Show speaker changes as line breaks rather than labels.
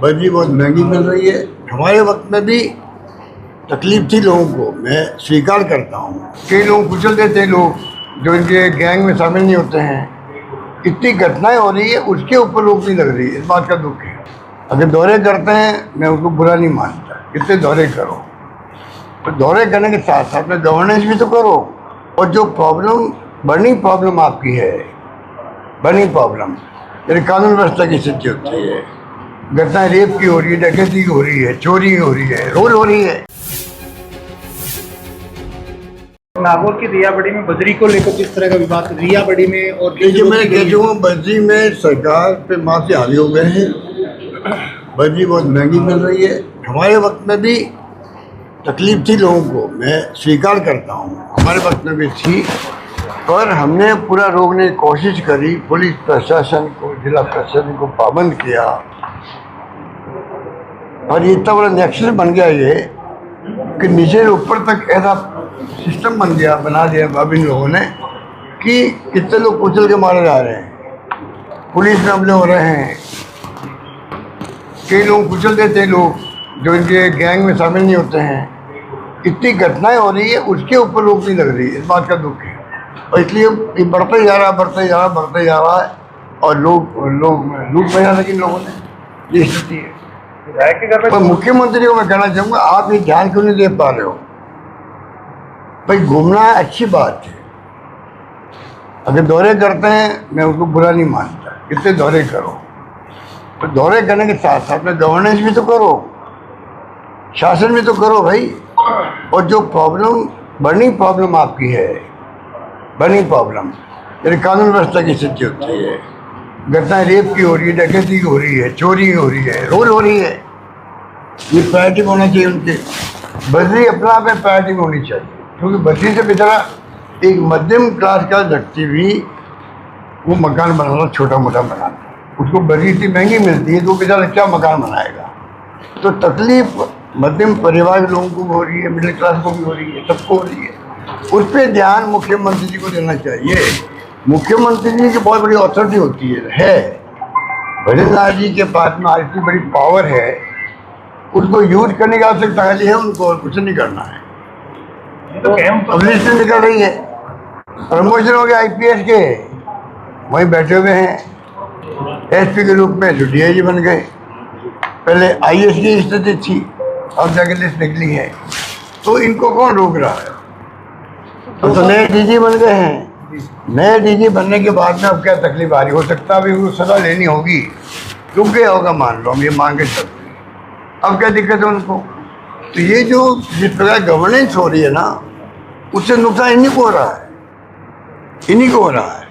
बर्जी बहुत महंगी मिल रही है। हमारे वक्त में भी तकलीफ थी लोगों को, मैं स्वीकार करता हूँ। कई लोग कुचल देते हैं, लोग जो इनके गैंग में शामिल नहीं होते हैं। इतनी घटनाएं हो रही है, उसके ऊपर रोक नहीं लग रही है, इस बात का दुख है। अगर दौरे करते हैं, मैं उसको बुरा नहीं मानता, कितने दौरे करो, तो दौरे करने के साथ साथ में गवर्नेंस भी तो करो। और जो बड़ी प्रॉब्लम आपकी है, बड़ी प्रॉब्लम यानी कानून व्यवस्था की स्थिति होती है, घटनाएं रेप की हो रही है, डकैती की हो रही है, चोरी हो रही है, रोज हो रही है।
नागौर की रियाबड़ी में बजरी को लेकर जिस तरह का विवाद रियाबड़ी में और
देखिए, मैं कह चुका हूँ, बर्जी में सरकार पे माफी हावी हो गए हैं। बर्जी बहुत महंगी मिल रही है। हमारे वक्त में भी तकलीफ थी लोगों को, मैं स्वीकार करता हूँ, हमारे वक्त में भी थी, पर हमने पूरा रोकने की कोशिश करी। पुलिस प्रशासन को, जिला प्रशासन को पाबंद किया, और ये इतना बड़ा नेक्सस बन गया ये कि नीचे से ऊपर तक ऐसा सिस्टम बना दिया अब इन लोगों ने कि कितने लोग कुचल के मारे जा रहे हैं, पुलिस में हमले हो रहे हैं। कई लोग कुचल देते हैं, लोग जो इनके गैंग में शामिल नहीं होते हैं। इतनी घटनाएं हो रही है, उसके ऊपर रोक नहीं लग रही है, इस बात का दुख है। और इसलिए ये बढ़ते जा रहा है, और लोग लूट बजा लगे इन लोगों ने, ये स्थिति है। पर मुख्यमंत्री को मैं कहना चाहूँगा, आप ये ध्यान क्यों नहीं दे पा रहे हो? भाई, घूमना अच्छी बात है, अगर दौरे करते हैं, मैं उसको बुरा नहीं मानता, कितने दौरे करो, तो दौरे करने के साथ साथ में गवर्नेंस भी तो करो, शासन भी तो करो भाई। और जो बड़ी प्रॉब्लम आपकी है, बड़ी प्रॉब्लम यानी कानून व्यवस्था की स्थिति होती है, घटनाएं रेप की हो रही है, डकैती की हो रही है, चोरी की हो रही है, रोज हो रही है, ये प्रायोरिटी होना चाहिए उनके। बजरी अपना आप में प्रायोरिटी होनी चाहिए, क्योंकि बजरी से बेचारा एक मध्यम क्लास का व्यक्ति भी वो मकान बनाना छोटा मोटा बनाता है, उसको बजरी इतनी महंगी मिलती है तो वो बेचारा क्या मकान बनाएगा। तो तकलीफ मध्यम परिवार के लोगों को भी हो रही है, मिडिल क्लास को भी हो रही है, सबको हो रही है। उस पर ध्यान मुख्यमंत्री जी को देना चाहिए। मुख्यमंत्री जी की बहुत बड़ी अथॉरिटी होती है। भजनलाल जी के पास में आज इतनी बड़ी पावर है, उसको यूज करने की आवश्यकता खाली है उनको, और कुछ नहीं करना है। पब्लिसिटी निकल रही है, प्रमोशन हो गया IPS के, वहीं बैठे हुए हैं SP के रूप में, जो DIG बन गए। पहले IAS की स्थिति थी, अब जाके लिस्ट निकली है, तो इनको कौन रोक रहा है? अब तो नए DG बन गए हैं। नए DG बनने के बाद में अब क्या तकलीफ आ रही हो सकता है, अभी उनको सजा लेनी होगी, रुक गया होगा, मान लो हम ये मान के चलते हैं, अब क्या दिक्कत है उनको? तो ये जो जिस प्रकार गवर्नेंस हो रही है ना, उससे नुकसान इन्हीं को हो रहा है, इन्हीं को हो रहा है।